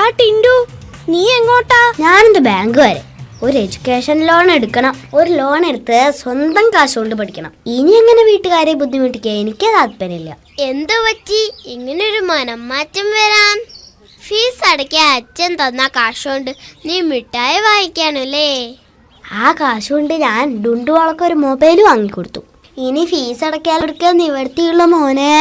എടാ ടിൻഡു, നീ എങ്ങോട്ടാ? ഞാനെന്റെ ബാങ്ക് വരെ ഒരു എഡ്യൂക്കേഷൻ ലോൺ എടുക്കണം. ഒരു ലോൺ എടുത്ത് സ്വന്തം കാശ് കൊണ്ട് പഠിക്കണം. ഇനി എങ്ങനെ വീട്ടുകാരെ ബുദ്ധിമുട്ടിക്കാൻ എനിക്ക് താല്പര്യമില്ല. എന്തു പറ്റി ഇങ്ങനൊരു മനം മാറ്റം വരാൻ? ഫീസ് അടയ്ക്കാൻ അച്ഛൻ തന്ന കാശുകൊണ്ട് നീ മിഠായി വാങ്ങിക്കാനല്ലേ? ആ കാശ് കൊണ്ട് ഞാൻ ഡുണ്ടുവാളൊക്കെ ഒരു മൊബൈൽ വാങ്ങിക്കൊടുത്തു. ഇനി ഫീസ് അടയ്ക്കാതെടുക്കാൻ നിവർത്തിയുള്ള മോനെ.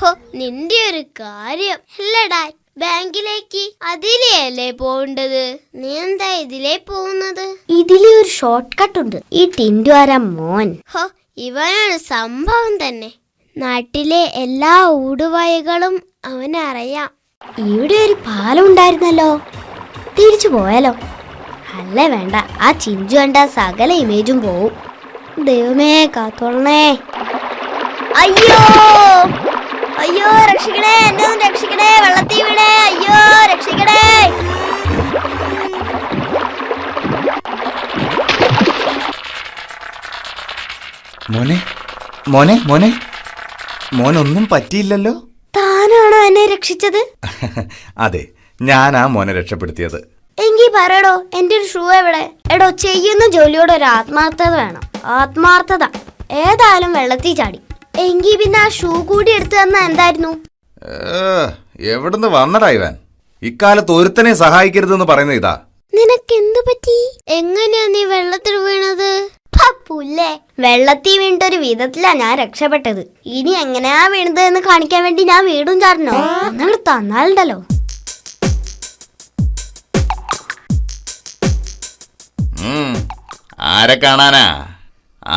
ഹോ, നിന്റെ ഒരു കാര്യം അല്ലടാ. ബാങ്കിലേക്ക് അതിലെയല്ലേ പോണ്ടത്? നീ എന്താ ഇതിലേ പോകുന്നത്? ഇതിലെ ഒരു ഷോർട്ട് കട്ട് ഉണ്ട്. ഈ ടിൻഡു ആരാ മോൻ? ഹോ, ഇവനൊരു സംഭവം തന്നെ. നാട്ടിലെ എല്ലാ ഊടുവഴികളും അവനറിയാം. ഇവിടെ ഒരു പാലം ഉണ്ടായിരുന്നല്ലോ, തിരിച്ചു പോയാലോ? അല്ലേ വേണ്ട, ആ ചിഞ്ചു കണ്ട സകല ഇമേജും പോവും. ദൈവമേ കാത്തോളണേ. അയ്യോ അയ്യോ, രക്ഷിക്കണേ, എന്നെ ഒന്ന് രക്ഷിക്കണേ, വെള്ളത്തിൽ വീണേ, അയ്യോ രക്ഷിക്കണേ. മോനെ മോനെ മോനെ മോനൊന്നും പറ്റിയില്ലല്ലോ? താനാണോ എന്നെ രക്ഷിച്ചത്? അതെ, ഞാനാ മോനെ രക്ഷപ്പെടുത്തിയത്. എങ്കി പറയടോ, എന്റെ ഒരു ഷൂ എവിടെ? എടോ, ചെയ്യുന്ന ജോലിയോട് ഒരു ആത്മാർത്ഥത വേണം. ആത്മാർത്ഥത. ഏതായാലും വെള്ളത്തിൽ ചാടി. എങ്കി പിന്നെ ആ ഷൂ കൂടി എടുത്തു തന്ന എന്തായിരുന്നു? എവിടുന്ന് വന്നടാ ഇവൻ? ഇക്കാലത്ത് ഒരുത്തനെ സഹായിക്കരുതെന്ന് പറയുന്ന ഇതാ. നിനക്ക് എന്തു പറ്റി? എങ്ങനെയാ നീ വെള്ളത്തിൽ വീണത്? പുല്ലേ, വെള്ളത്തിൽ വീണിട്ടൊരു വിധത്തിലാ ഞാൻ രക്ഷപ്പെട്ടത്. ഇനി എങ്ങനെയാ വീണത് എന്ന് കാണിക്കാൻ വേണ്ടി ഞാൻ വീടും ചാടണോ? നിങ്ങൾ തന്നാലുണ്ടല്ലോ. ആരെ കാണാനാ?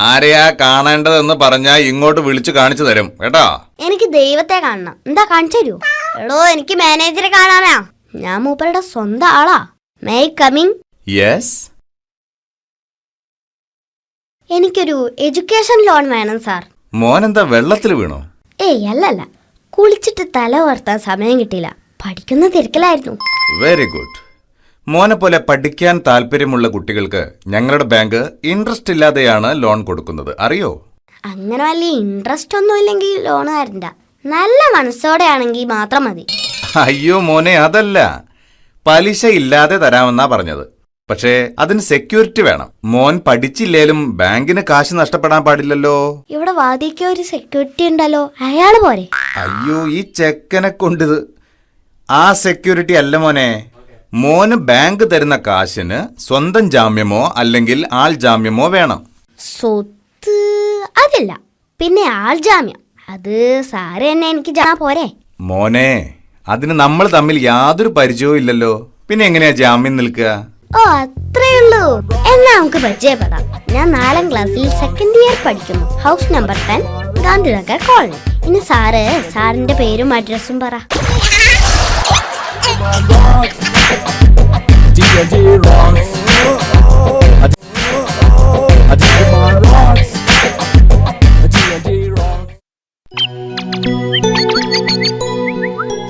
ആരെയാ കാണേണ്ടതെന്ന് പറഞ്ഞാ ഇങ്ങോട്ട് വിളിച്ചു കാണിച്ചു തരും കേട്ടോ. എനിക്ക് ദൈവത്തെ കാണണം. എന്താ കാണിച്ചു തരൂ? എടോ, എനിക്ക് മാനേജറെ കാണാനാ. ഞാൻ മൂപ്പരുടെ സ്വന്തം ആളാ. May I coming? യെസ്. എനിക്കൊരു എഡ്യൂക്കേഷൻ ലോൺ വേണം സാർ. മോനെന്താ വെള്ളത്തിൽ വീണോ? ഏയ് അല്ലല്ല, കുളിച്ചിട്ട് തല ഉയർത്താൻ സമയം കിട്ടിയില്ല. പഠിക്കുന്ന തിരക്കിലായിരുന്നു. Very good. മോനെ പോലെ പഠിക്കാൻ താല്പര്യമുള്ള കുട്ടികൾക്ക് ഞങ്ങളുടെ ബാങ്ക് ഇൻട്രസ്റ്റ് ഇല്ലാതെയാണ് ലോൺ കൊടുക്കുന്നത്, അറിയോ? അങ്ങനെ വലിയ ഇൻട്രസ്റ്റ് ഒന്നും ഇല്ലെങ്കിൽ ലോൺ തരണ്ട. നല്ല മനസ്സോടെ ആണെങ്കിൽ മാത്രം മതി. അയ്യോ മോനെ, അതല്ല, പലിശ ഇല്ലാതെ തരാമെന്നാ പറഞ്ഞത്. പക്ഷേ അതിന് സെക്യൂരിറ്റി വേണം. മോൻ പഠിച്ചില്ലേലും ബാങ്കിന് കാശ് നഷ്ടപ്പെടാൻ പാടില്ലല്ലോ. ഇവിടെ വാദിക്കാൻ ഒരു സെക്യൂരിറ്റി ഉണ്ടല്ലോ, അയാള് പോരെ? അയ്യോ, ഈ ചെക്കനെ കൊണ്ടിത്. ആ സെക്യൂരിറ്റി അല്ല മോനെ. മോന് ബാങ്ക് തരുന്ന കാശിന് സ്വന്തം ജാമ്യമോ അല്ലെങ്കിൽ ആൾ ജാമ്യമോ വേണം. സ്വത്ത് അതില്ല, പിന്നെ ആൾ ജാമ്യം. അത് സാറ് തന്നെ എനിക്ക് പോരെ? മോനെ, അതിന് നമ്മൾ തമ്മിൽ യാതൊരു പരിചയവും ഇല്ലല്ലോ. പിന്നെ എങ്ങനെയാ ജാമ്യം നിൽക്കുക? ഓ, അത്രേ ഉള്ളൂ. എന്നാ നമുക്ക് പരിചയപ്പെടാം. ഞാൻ 4ാം ക്ലാസ്സിൽ സെക്കൻഡ് ഇയർ പഠിക്കുന്നു. House number 10, Gandhinagar colony. ഇനി സാറിന്റെ പേരും അഡ്രസ്സും പറ.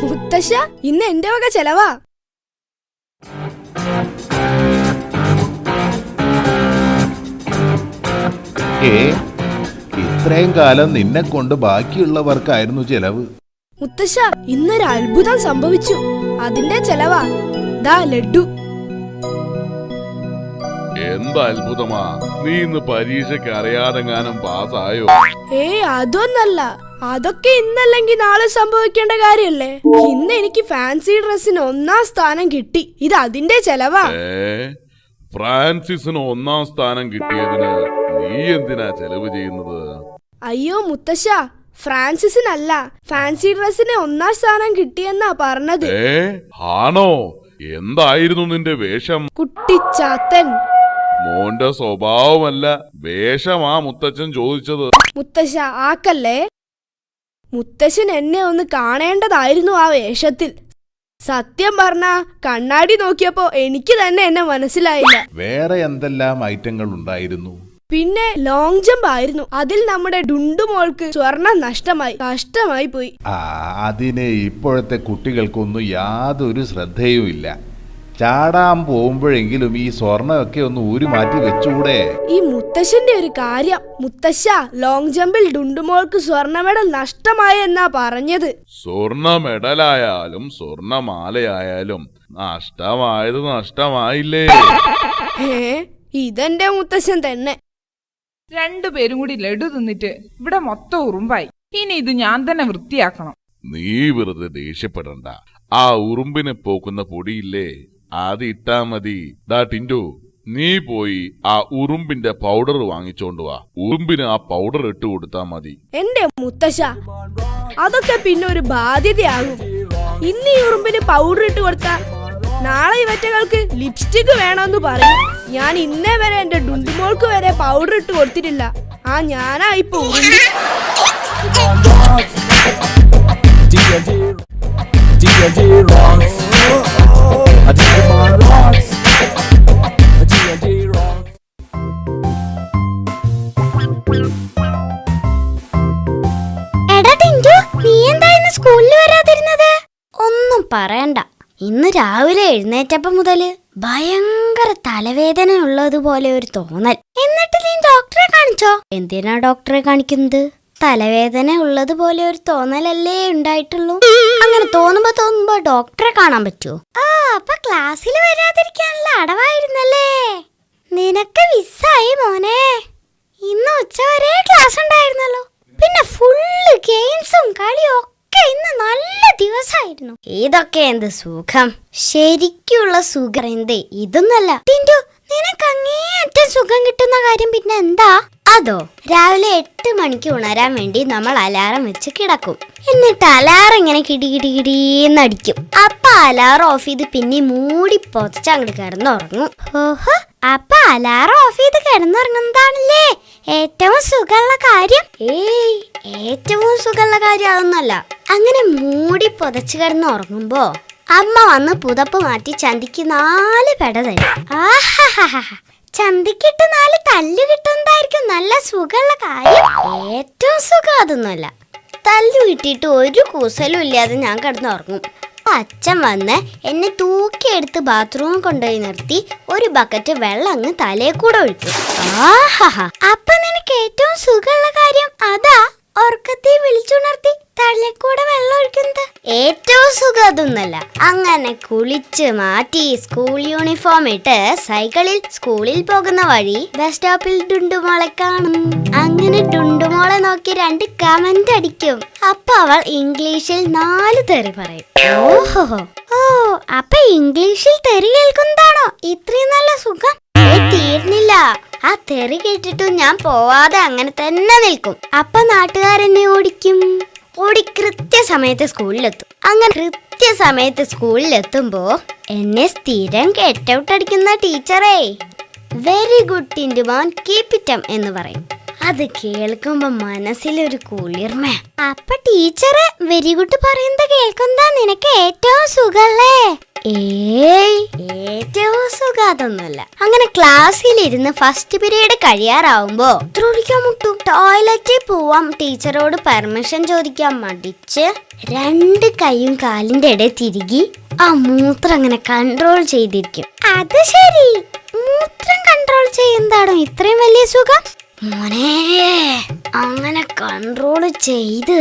മുത്തശ്ശ, ഇന്ന് എന്റെ വക ചെലവാ. ഇത്രയും കാലം നിന്നെ കൊണ്ട് ബാക്കിയുള്ളവർക്കായിരുന്നു ചെലവ്. മുത്തശ്ശ, ഇന്നൊരു അത്ഭുതം സംഭവിച്ചു. അതിന്റെ ചെലവാ. ദാ ലഡ്ഡു. എന്താ അത്ഭുതമാ? നീ ഇന്ന് പരീക്ഷയ്ക്ക് അറിയാതെങ്ങാനും പാസ്സായോ? അതൊന്നല്ല. അതൊക്കെ ഇന്നല്ലെങ്കിൽ നാളെ സംഭവിക്കേണ്ട കാര്യല്ലേ. ഇന്ന് എനിക്ക് ഫാൻസി ഡ്രസ്സിന് 1ാം സ്ഥാനം കിട്ടി. ഇത് അതിന്റെ ചെലവാ. ഫ്രാൻസിസിന് 1ാം സ്ഥാനം കിട്ടിയതിന് നീ എന്തിനാ ചെലവ് ചെയ്യുന്നത്? അയ്യോ മുത്തശ്ശ, ഫ്രാൻസിസിനല്ല, ഫാൻസി ഡ്രസ്സിന് 1ാം സ്ഥാനം കിട്ടിയെന്നാ പറഞ്ഞത്. ആണോ? എന്തായിരുന്നു നിന്റെ വേഷം? കുട്ടിച്ചാത്തൻ. മോന്റെ സ്വഭാവമല്ല, വേഷമാ മുത്തച്ഛൻ ചോദിച്ചത്. മുത്തശ്ശ ആക്കല്ലേ. മുത്തശ്ശൻ എന്നെ ഒന്ന് കാണേണ്ടതായിരുന്നു ആ വേഷത്തിൽ. സത്യം പറഞ്ഞ കണ്ണാടി നോക്കിയപ്പോ എനിക്ക് തന്നെ എന്നെ മനസ്സിലായില്ല. വേറെ എന്തെല്ലാം ഐറ്റങ്ങൾ ഉണ്ടായിരുന്നു? പിന്നെ ലോങ് ജമ്പ് ആയിരുന്നു. അതിൽ നമ്മുടെ ഡുണ്ടുമോൾക്ക് സ്വർണം കഷ്ടമായി പോയി. അതിന് ഇപ്പോഴത്തെ കുട്ടികൾക്കൊന്നും യാതൊരു ശ്രദ്ധയും ഇല്ല. ചാടാൻ പോകുമ്പോഴെങ്കിലും ഈ സ്വർണ്ണമൊക്കെ ഒന്ന് ഊരി മാറ്റി വെച്ചൂടെ? ഈ മുത്തശ്ശന്റെ ഒരു കാര്യം. മുത്തശ്ശ, ലോങ് ജമ്പിൽ ഡുണ്ടുമോൾക്ക് സ്വർണ്ണ മെഡൽ നഷ്ടമായി എന്നാ പറഞ്ഞത്. സ്വർണ്ണ മെഡലായാലും സ്വർണ്ണമാലയായാലും നഷ്ടമായത് നഷ്ടമായില്ലേ? ഇതെന്റെ മുത്തശ്ശൻ തന്നെ. രണ്ടുപേരും കൂടി ലഡു തിന്നിട്ട് ഇവിടെ മൊത്തം ഉറുമ്പായി. ഇനി ഇത് ഞാൻ തന്നെ വൃത്തിയാക്കണം. നീ വെറുതെ ദേഷ്യപ്പെടണ്ട. ആ ഉറുമ്പിനെ പോക്കുന്ന പൊടിയില്ലേ, അത് ഇട്ടാ മതി. ദാ ടിൻഡു, നീ പോയി ആ ഉറുമ്പിന്റെ പൗഡർ വാങ്ങിച്ചോണ്ട് വാ. ഉറുമ്പിന് ആ പൗഡർ ഇട്ട് കൊടുത്താ മതി. എന്റെ മുത്തശ്ശ, അതൊക്കെ പിന്നെ ഒരു ബാധ്യതയാകും. ഇന്ന് ഈ ഉറുമ്പിന് പൗഡർ ഇട്ട് കൊടുത്താ നാളെ ഇവറ്റകൾക്ക് ലിപ്സ്റ്റിക് വേണമെന്ന് പറയും. ഞാൻ ഇന്നേ വരെ എന്റെ ഡുണ്ടുമോൾക്ക് വരെ പൗഡർ ഇട്ട് കൊടുത്തിട്ടില്ല. ഞാനാ ഇപ്പൊ ഉറുമ്പ്. എടാ ടിൻഡു, നീ എന്താ ഇന്ന് സ്കൂളിൽ വരാതിരുന്നത്? ഒന്നും പറയണ്ട. ഇന്ന് രാവിലെ എഴുന്നേറ്റപ്പം മുതല് ഭയങ്കര തലവേദന ഉള്ളതുപോലെ ഒരു തോന്നൽ. എന്നിട്ട് നീ ഡോക്ടറെ കാണിച്ചോ? എന്തിനാ ഡോക്ടറെ കാണിക്കുന്നത്? തലവേദന ഉള്ളതുപോലെ ഒരു തോന്നലല്ലേ ഉണ്ടായിട്ടുള്ളൂ. അങ്ങനെ തോന്നുമ്പോ ഡോക്ടറെ കാണാൻ പറ്റുമോ? അപ്പൊ ക്ലാസ്സിൽ വരാതിരിക്കാനുള്ള അടവായിരുന്നല്ലേ? നിനക്ക് മിസ്സായി മോനെ. ഇന്ന് ഉച്ചവരെ ക്ലാസ് ഉണ്ടായിരുന്നല്ലോ. പിന്നെ ഫുള്ള് ഗെയിംസും കളിയും ഒക്കെ. ഇന്ന് നല്ല ദിവസമായിരുന്നു. ഇതൊക്കെ എന്ത് സുഖം. ശരിക്കുള്ള സുഖം എന്തേ ഇതൊന്നല്ല. ടിൻഡു, നിനക്ക് അങ്ങേയറ്റം സുഖം കിട്ടുന്ന കാര്യം പിന്നെ എന്താ? അതോ, രാവിലെ 8 മണിക്ക് ഉണരാൻ വേണ്ടി നമ്മൾ അലാറം വെച്ച് കിടക്കും. എന്നിട്ട് അലാറം ഇങ്ങനെ കിടികിടികിടീന്നടിക്കും. അപ്പൊ അലാറം ഓഫ് ചെയ്ത് പിന്നെ മൂടി പൊതച്ച് അങ്ങോട്ട് കിടന്നുറങ്ങും. ഓഹോ, അപ്പൊ അലാറം ഓഫ് ചെയ്ത് കിടന്നുറങ്ങുന്നതാണല്ലേ ഏറ്റവും സുഖമുള്ള കാര്യം? ഏറ്റവും സുഖമുള്ള കാര്യം അതൊന്നല്ല. അങ്ങനെ മൂടി പൊതച്ച് കിടന്നുറങ്ങുമ്പോ അമ്മ വന്ന് പുതപ്പ് മാറ്റി ചന്തിക്ക് 4 പെട തരും. ആഹാ, ചന്തിക്കിട്ട് 4 തല്ലു കിട്ടുന്നതായിരിക്കും നല്ല സുഖമുള്ള കാര്യം. ഏറ്റവും സുഖം അതൊന്നുമല്ല. തല്ലു കിട്ടിയിട്ട് ഒരു കൂസലും ഇല്ലാതെ ഞാൻ കിടന്നുറങ്ങും. അച്ഛൻ വന്ന് എന്നെ തൂക്കിയെടുത്ത് ബാത്റൂമിൽ കൊണ്ടുപോയി നിർത്തി ഒരു ബക്കറ്റ് വെള്ളം അങ്ങ് തലേ കൂടെ ഒഴിക്കും. ആഹാ, അപ്പൊ നിനക്ക് ഏറ്റവും സുഖമുള്ള കാര്യം അതാ? ഉറക്കത്തെ വിളിച്ചുണർത്തി തലക്കൂടെ വെള്ളം ഒഴിക്കുന്നത് ഏറ്റവും സുഖം അതൊന്നല്ല. അങ്ങനെ കുളിച്ച് മാറ്റി സ്കൂൾ യൂണിഫോം ഇട്ട് സൈക്കിളിൽ സ്കൂളിൽ പോകുന്ന വഴി ബസ് സ്റ്റോപ്പിൽ ഡുണ്ടുമോളെ കാണും. അങ്ങനെ ഡുണ്ടുമോളെ നോക്കി 2 കമന്റ് അടിക്കും. അപ്പൊ അവൾ ഇംഗ്ലീഷിൽ 4 തെറി പറയും. ഓഹോ, അപ്പൊ ഇംഗ്ലീഷിൽ തെറി കേൾക്കുന്നതാണോ ഇത്രയും നല്ല സുഖം? തീർന്നില്ല. ആ തെറി കേട്ടിട്ടും ഞാൻ പോവാതെ അങ്ങനെ തന്നെ നിൽക്കും. അപ്പൊ നാട്ടുകാരെന്നെ ഓടിക്കും. ഓടി കൃത്യസമയത്ത് സ്കൂളിലെത്തും. അങ്ങനെ കൃത്യസമയത്ത് സ്കൂളിലെത്തുമ്പോ എന്നെ സ്ഥിരം ഗെറ്റ് ഔട്ട് അടിക്കുന്ന ടീച്ചറേ, വെരി ഗുഡ് ടിൻഡു മോൻ, കീപ് ഇറ്റ് അപ്പ് എന്ന് പറയും. അത് കേൾക്കുമ്പോ മനസ്സിലൊരു കുളിർമ. അപ്പൊ ടീച്ചറ് വെരി ഗുഡ് പറയുന്നത് കേൾക്കുന്നതാ നിനക്ക് ഏറ്റവും സുഖല്ലേ? ഏറ്റവും സുഖം അതൊന്നുമല്ല. അങ്ങനെ ക്ലാസ്സിലിരുന്ന് ഫസ്റ്റ് പീരീഡ് കഴിയാറാവുമ്പോ ത്രുടിക്കാൻ മുട്ടും. ടോയ്ലറ്റിൽ പോവാം ടീച്ചറോട് പെർമിഷൻ ചോദിക്കാൻ മടിച്ച് 2 കൈയും കാലിന്റെ ഇടയിൽ തിരികി ആ മൂത്രം അങ്ങനെ കൺട്രോൾ ചെയ്തിരിക്കും. അത് ശരി, മൂത്രം കൺട്രോൾ ചെയ്യുന്നതാണോ ഇത്രയും വലിയ സുഖം? മോനെ, അങ്ങനെ കൺട്രോൾ ചെയ്ത്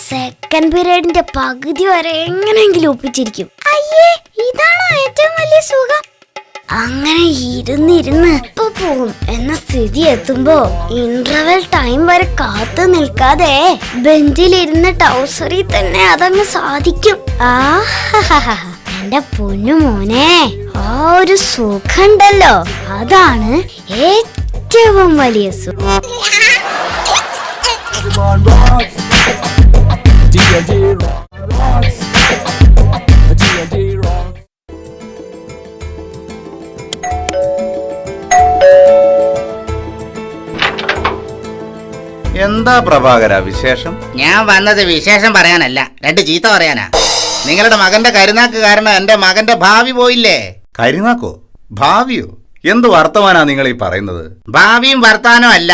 സെക്കൻഡ് പീരീഡിന്റെ പകുതി വരെ എങ്ങനെയെങ്കിലും ഒപ്പിച്ചിരിക്കും. അയ്യേ, ഇതാണോ ഏറ്റവും വലിയ സുഖം? അങ്ങനെ ഇരുന്നിരുന്ന് ഇപ്പൊ പോകും എന്ന സ്ഥിതി എത്തുമ്പോ ഇന്റർവെൽ ടൈം വരെ കാത്തു നിൽക്കാതെ ബെഞ്ചിലിരുന്ന് ടൗസറിൽ തന്നെ അതങ്ങ് സാധിക്കും. ആഹാ, എന്റെ പൊന്നു മോനെ, ആ ഒരു സുഖമുണ്ടല്ലോ, അതാണ് ഏറ്റവും വലിയ സുഖം. എന്താ പ്രഭാകര വിശേഷം? ഞാൻ വന്നത് വിശേഷം പറയാനല്ല, 2 ചീത്ത പറയാനാ. നിങ്ങളുടെ മകന്റെ കരുനാക്ക് കാരണം എന്റെ മകന്റെ ഭാവി പോയില്ലേ. കരുനാക്കോ? ഭാവിയോ? എന്ത് വർത്തമാനാ നിങ്ങൾ ഈ പറയുന്നത്? ഭാവിയും വർത്താനോ അല്ല,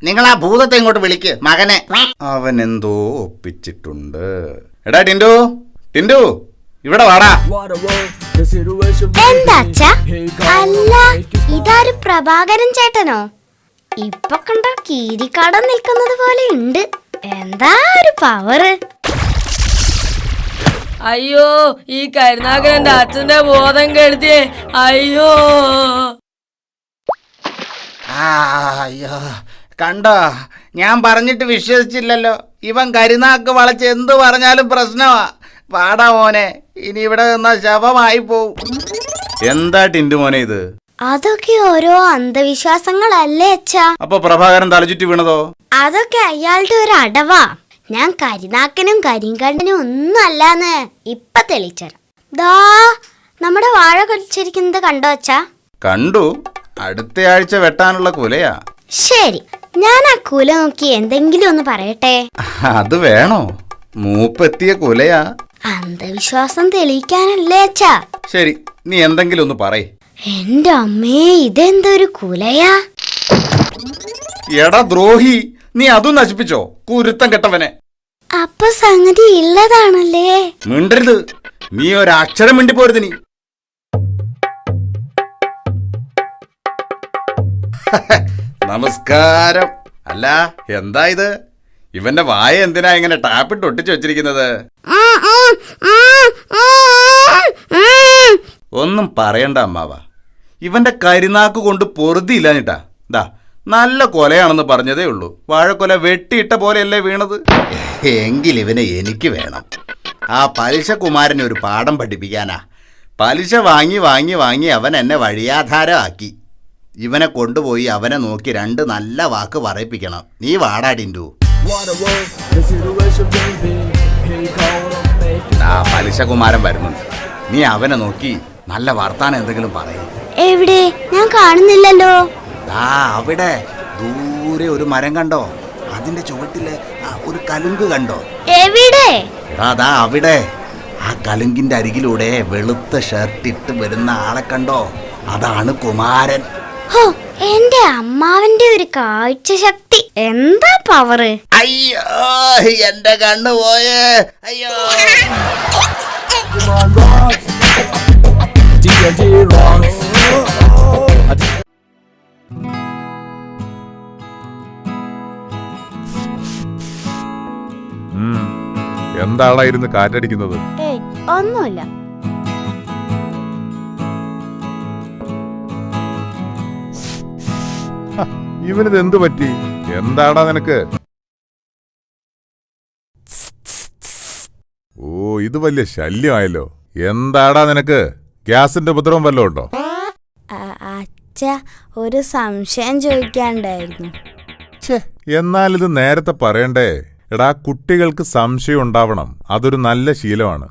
നിങ്ങൾ ആ ഭൂതത്തെ ഇങ്ങോട്ട് വിളിക്ക് മകനെ. അവൻ എന്തോ ഒപ്പിച്ചിട്ടുണ്ട്. എടാ ടിൻഡു, ടിൻഡു ഇവിടെ വാടാ. എന്താ അച്ഛാ? അല്ല, ഇതാര് പ്രഭാകരൻ ചേട്ടനോ? ഇപ്പൊ കണ്ട കീരിക്കാടൻ നിൽക്കുന്നത് പോലെ ഉണ്ട്. എന്താ ഒരു പവറ്. അയ്യോ ഈ കരുനാഗൻ എന്റെ അച്ഛന്റെ ബോധം കെടുത്തിയേ. അയ്യോ അയ്യോ കണ്ടോ, ഞാൻ പറഞ്ഞിട്ട് വിശ്വസിച്ചില്ലല്ലോ. ഇവൻ കരുനാക്ക് വളച്ച് എന്ത് പറഞ്ഞാലും പ്രശ്നമാ. പാടാ മോനെ, ഇനി ഇവിടെ നിന്നാ ശവമായി പോവും. എന്താ ടിൻഡു മോനെ ഇത്? അതൊക്കെ ഓരോ അന്ധവിശ്വാസങ്ങളല്ലേ അച്ഛാ? അപ്പൊ പ്രഭാകരൻ തലചുറ്റി വീണതോ? അതൊക്കെ അയാളുടെ ഒരു അടവാ. ഞാൻ കരിനാക്കനും കരിങ്കണ്ടനും ഒന്നും അല്ലാന്ന് ഇപ്പൊ തെളിച്ചരാം. ദാ നമ്മുടെ വാഴ കൊലിച്ചിരിക്കുന്നത് കണ്ടോ അച്ഛാ? കണ്ടു. അടുത്ത ആഴ്ച വെട്ടാനുള്ള കുലയാ. ശരി, ഞാൻ ആ കുല നോക്കി എന്തെങ്കിലും ഒന്ന് പറയട്ടെ. അത് വേണോ? മൂപ്പെത്തിയ കുലയാ. അന്ധവിശ്വാസം തെളിയിക്കാനല്ലേ അച്ഛാ? ശരി, നീ എന്തെങ്കിലും ഒന്ന് പറയ്. എന്റെ അമ്മേ, ഇതെന്തൊരു കുലയാ? എടാ ദ്രോഹി, നീ അതും നശിപ്പിച്ചോ? കുരുത്തം കെട്ടവനെ. അപ്പൊ സംഗതി ഉള്ളതാണല്ലേ? മിണ്ടരുത്, നീ ഒരക്ഷരം മിണ്ടിപ്പോരുത് നീ. നമസ്കാരം. അല്ല, എന്താ ഇത്? ഇവന്റെ വായ എന്തിനാ ഇങ്ങനെ ടാപ്പിട്ട് ഒട്ടിച്ചു വെച്ചിരിക്കുന്നത്? ഒന്നും പറയണ്ട അമ്മാവ, ഇവന്റെ കരിനാക്ക് കൊണ്ട് പൊറുതിയില്ലാഞ്ഞിട്ടാ. ദാ നല്ല കൊലയാണെന്ന് പറഞ്ഞതേ ഉള്ളൂ. വാഴക്കൊല വെട്ടിയിട്ട പോലെയല്ലേ വീണത്. എങ്കിൽ ഇവനെ എനിക്ക് വേണം. ആ പലിശ കുമാരനെ ഒരു പാഠം പഠിപ്പിക്കാനാ. പലിശ വാങ്ങി വാങ്ങി വാങ്ങി അവൻ എന്നെ വഴിയാധാരമാക്കി. ഇവനെ കൊണ്ടുപോയി അവനെ നോക്കി 2 നല്ല വാക്ക് പറയിപ്പിക്കണം. നീ വാടാ ടിൻഡു. ആ പലിശ കുമാരൻ വരുന്നുണ്ട്. നീ അവനെ നോക്കി നല്ല വർത്താനം എന്തെങ്കിലും പറയും. എവിടെ? ഞാൻ കാണുന്നില്ലല്ലോ. അവിടെ ദൂരെ ഒരു മരം കണ്ടോ? അതിന്റെ ചുവട്ടില് ഒരു കലുങ്ക് കണ്ടോ? എവിടെ? അതാ അവിടെ. ആ കലുങ്കിന്റെ അരികിലൂടെ വെളുത്ത ഷർട്ടിട്ട് വരുന്ന ആളെ കണ്ടോ? അതാണ് കുമാരൻ. ഹോ, എന്റെ അമ്മാവന്റെ ഒരു കാഴ്ച ശക്തി എന്താ പവറ്! അയ്യോ, എന്റെ കണ്ണു പോയേ. അയ്യോ. എന്താടാ ഇരുന്ന് കാറ്റടിക്കുന്നത്? ഏയ്, ഒന്നുമില്ല. ഇവനിത് എന്തു പറ്റി? എന്താടാ നിനക്ക്? ഓ, ഇത് വലിയ ശല്യമായല്ലോ. എന്താടാ നിനക്ക്? ഗ്യാസിന്റെ ഉപദ്രവം വല്ലതും ഉണ്ടോ? അച്ഛ, ഒരു സംശയം ചോദിക്കാണ്ടായിരുന്നു. എന്നാലിത് നേരത്തെ പറയണ്ടേ? എടാ, കുട്ടികൾക്ക് സംശയം ഉണ്ടാവണം. അതൊരു നല്ല ശീലമാണ്.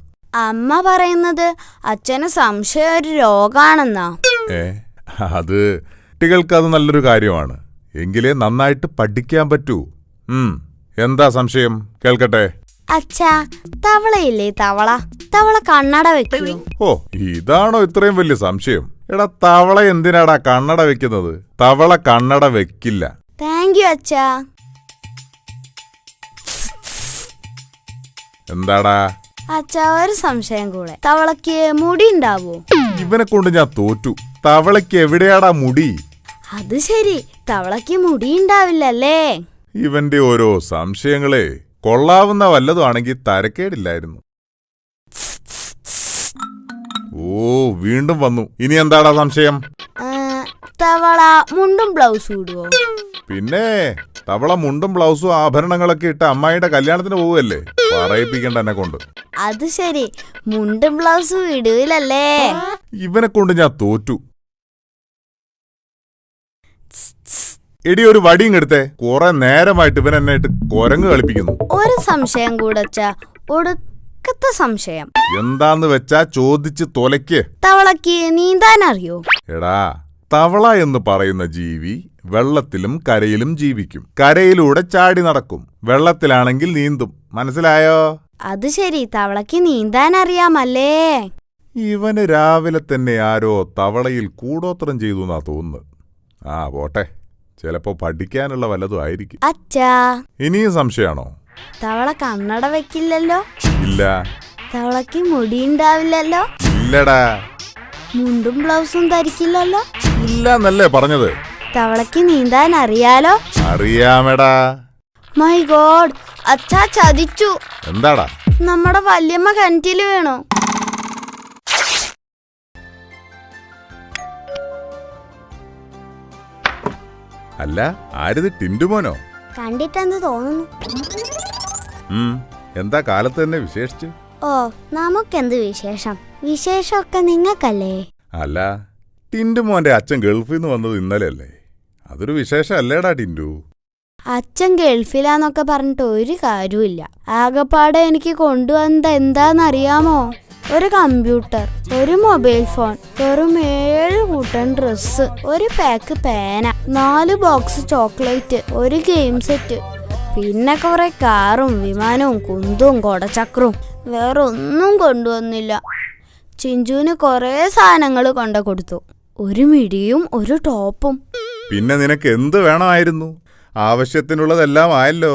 അമ്മ പറയുന്നത് അച്ഛന് സംശയം ഒരു രോഗാണെന്നാ. അത് കുട്ടികൾക്ക് അത് നല്ലൊരു കാര്യമാണ്. എങ്കിലേ നന്നായിട്ട് പഠിക്കാൻ പറ്റൂ. എന്താ സംശയം? കേൾക്കട്ടെ. അച്ഛാ, തവളയില്ലേ തവള? തവള കണ്ണട വെക്കൂ? ഓ, ഇതാണോ ഇത്രയും വലിയ സംശയം? എടാ, തവള എന്തിനാടാ കണ്ണട വെക്കുന്നത്? തവള കണ്ണട വെക്കില്ല. താങ്ക് യു അച്ഛാ. എന്താടാ? അച്ഛാ, ഒരു സംശയം കൂടെ. തവളക്ക് മുടി ഉണ്ടാവോ? ഇവനെ കൊണ്ട് ഞാൻ തോറ്റു. തവളയ്ക്ക് എവിടെയാടാ മുടി? അത് ശരി, തവളക്ക് മുടി ഉണ്ടാവില്ലല്ലേ? ഇവന്റെ ഓരോ സംശയങ്ങളെ കൊള്ളാവുന്ന വല്ലതും ആണെങ്കിൽ തരക്കേടില്ലായിരുന്നു. ഓ, വീണ്ടും വന്നു. ഇനി എന്താടാ സംശയം? തവള മുണ്ടും ബ്ലൗസും ഇടുവോ? പിന്നെ തവള മുണ്ടും ബ്ലൗസും ആഭരണങ്ങളൊക്കെ ഇട്ട് അമ്മായിയുടെ കല്യാണത്തിന് പോവുകയല്ലേ? പറയിപ്പിക്കണ്ട എന്നെ കൊണ്ട്. അത് ശരി, മുണ്ടും ബ്ലൗസും ഇടുവില്ലല്ലേ? ഇവനെ കൊണ്ട് ഞാൻ തോറ്റു. എടി, ഒരു വടിയും എടുത്തേ. കുറെ നേരമായിട്ട് ഇവൻ എന്നെ ഇട്ട് കുരങ്ങ് കളിപ്പിക്കുന്നു. ഒരു സംശയം കൂടെ അച്ഛാ, ഒടുക്കത്തെ സംശയം. എന്താന്ന് വെച്ചാ ചോദിച്ച് തൊലയ്ക്ക്. തവളക്ക് നീന്താൻ അറിയോ? എടാ, തവള എന്ന് പറയുന്ന ജീവി വെള്ളത്തിലും കരയിലും ജീവിക്കും. കരയിലൂടെ ചാടി നടക്കും. വെള്ളത്തിലാണെങ്കിൽ നീന്തും. മനസ്സിലായോ? അത് ശരി, തവളക്ക് നീന്താൻ അറിയാമല്ലേ? ഇവന് രാവിലെ തന്നെ ആരോ തവളയിൽ കൂടോത്രം ചെയ്തു എന്നാ തോന്നുന്നത്. പോട്ടെ, ചിലപ്പോ പഠിക്കാനുള്ള വല്ലതും ആയിരിക്കും. അച്ഛാ, ഇനിയും സംശയമാണോ? തവള കണ്ണട വെക്കില്ലല്ലോ? ഇല്ല. തവളക്ക് മുടി ഉണ്ടാവില്ലല്ലോ? ഇല്ലടാ. മുണ്ടും ബ്ലൗസും ധരിക്കില്ലല്ലോ? ഇല്ല എന്നല്ലേ പറഞ്ഞത്? തവളക്ക് നീന്താൻ അറിയാലോ? അറിയാമെടാ. മൈ ഗോഡ്, അച്ഛാ ചതിച്ചു. എന്താടാ? നമ്മുടെ വല്യമ്മ കിണറ്റില് വീണു. അല്ല, ആരിത് ടിൻഡുമോനോ? കണ്ടിട്ടെന്ത് തോന്നുന്നു? എന്താ കാലത്ത് തന്നെ വിശേഷിച്ച്? ഓ, നമുക്കെന്ത് വിശേഷം? വിശേഷമൊക്കെ നിങ്ങൾക്കല്ലേ. അല്ല, ടിൻഡുമോന്റെ അച്ഛൻ ഗൾഫിൽ നിന്ന് വന്നത് ഇന്നലെയല്ലേ? അതൊരു വിശേഷം അല്ലേടാ ടിൻഡു? അച്ഛൻ ഗൾഫിലാന്നൊക്കെ പറഞ്ഞിട്ട് ഒരു കാര്യമില്ല. ആകെപ്പാടെ എനിക്ക് കൊണ്ടുവന്നത് എന്താന്നറിയാമോ? ഒരു കമ്പ്യൂട്ടർ, ഒരു മൊബൈൽ ഫോൺ, വെറും 7 കൂട്ടം ഡ്രസ്സ്, ഒരു പാക്ക് പേന, 4 ബോക്സ് ചോക്ലേറ്റ്, ഒരു ഗെയിം സെറ്റ്, പിന്നെ കുറെ കാറും വിമാനവും കുന്തും കൊടച്ചക്രവും. വേറെ ഒന്നും കൊണ്ടുവന്നില്ല. ചിഞ്ചുവിന് കുറെ സാധനങ്ങൾ കൊണ്ടു കൊടുത്തു. ഒരു മിടിയും ഒരു ടോപ്പും. പിന്നെ നിനക്ക് എന്ത് വേണമായിരുന്നു? ആവശ്യത്തിനുള്ളതെല്ലാം ആയല്ലോ.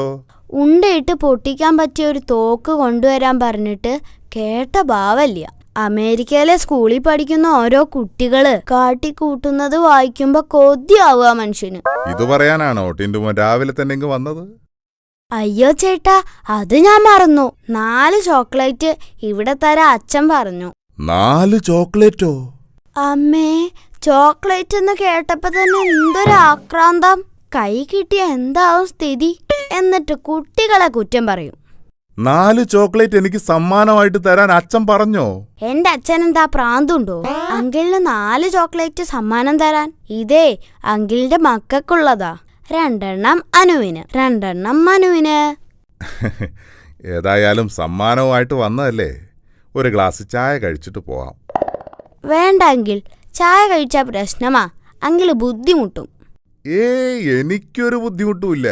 ഉണ്ടയിട്ട് പൊട്ടിക്കാൻ പറ്റിയ ഒരു തോക്ക് കൊണ്ടുവരാൻ പറഞ്ഞിട്ട് കേട്ട ഭാവല്ല. അമേരിക്കയിലെ സ്കൂളിൽ പഠിക്കുന്ന ഓരോ കുട്ടികള് കാട്ടിക്കൂട്ടുന്നത് വായിക്കുമ്പോ കൊതിയാവുക മനുഷ്യന്. ഇത് പറയാനാണോ ടിൻഡുമോൻ രാവിലെ തന്നെ ഇങ്ങ് വന്നത്? അയ്യോ ചേട്ടാ, അത് ഞാൻ മറന്നു. 4 ചോക്ലേറ്റ് ഇവിടെ തരാ അച്ഛൻ പറഞ്ഞു. 4 ചോക്ലേറ്റോ? അമ്മേ, ചോക്ലേറ്റ് എന്ന് കേട്ടപ്പോ തന്നെ എന്തൊരു ആക്രാന്തം. കൈ കിട്ടിയ എന്താവും സ്ഥിതി? എന്നിട്ട് കുട്ടികളെ കുറ്റം പറയും. 4 ചോക്ലേറ്റ് എനിക്ക് സമ്മാനമായിട്ട് തരാൻ അച്ഛൻ പറഞ്ഞോ? എന്റെ അച്ഛൻ എന്താ പ്രാന്തുണ്ടോ? അങ്കിളിന് 4 ചോക്ലേറ്റ് സമ്മാനം തരാൻ? ഇതേ അങ്കിളിന്റെ മക്കൾക്കുള്ളതാ. 2 അനുവിന്, 2 മനുവിന്. ഏതായാലും സമ്മാനവുമായിട്ട് വന്നതല്ലേ, ഒരു ഗ്ലാസ് ചായ കഴിച്ചിട്ട് പോവാം. വേണ്ട അങ്കിൾ, ചായ കഴിച്ചാ പ്രശ്നമാ. അങ്കിള് ബുദ്ധിമുട്ടും. എനിക്കൊരു ബുദ്ധിമുട്ടുമില്ല,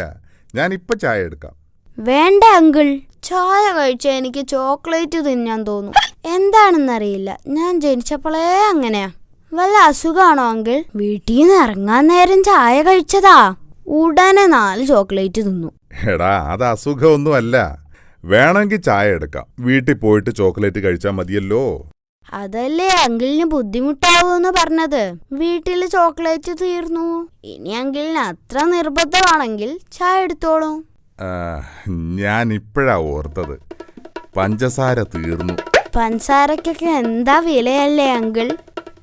ഞാൻ ഇപ്പൊ ചായ എടുക്കാം. വേണ്ട അങ്കിൾ, ചായ കഴിച്ച എനിക്ക് ചോക്ലേറ്റ് തിന്നാൻ തോന്നും. എന്താണെന്നറിയില്ല, ഞാൻ ജനിച്ചപ്പോഴേ അങ്ങനെയാ. വല്ല അസുഖാണോ അങ്കിൾ? വീട്ടിൽ നിന്ന് ഇറങ്ങാൻ നേരം ചായ കഴിച്ചതാ. ഉടനെ 4 ചോക്ലേറ്റ് തിന്നു. എടാ, അത് അസുഖമൊന്നുമല്ല. വേണമെങ്കിൽ ചായ എടുക്കാം, വീട്ടിൽ പോയിട്ട് ചോക്ലേറ്റ് കഴിച്ചാൽ മതിയല്ലോ. അതല്ലേ അങ്കിളിന് ബുദ്ധിമുട്ടാവൂന്ന് പറഞ്ഞത്. വീട്ടില് ചോക്ലേറ്റ് തീർന്നു. ഇനി അങ്കിളിന് അത്ര നിർബന്ധമാണെങ്കിൽ ചായ എടുത്തോളൂ. ഞാൻ ഇപ്പോഴാ ഓർത്തത്, പഞ്ചസാര തീർന്നു. പഞ്ചസാരക്കൊക്കെ എന്താ വിലയല്ലേ അങ്കിൾ?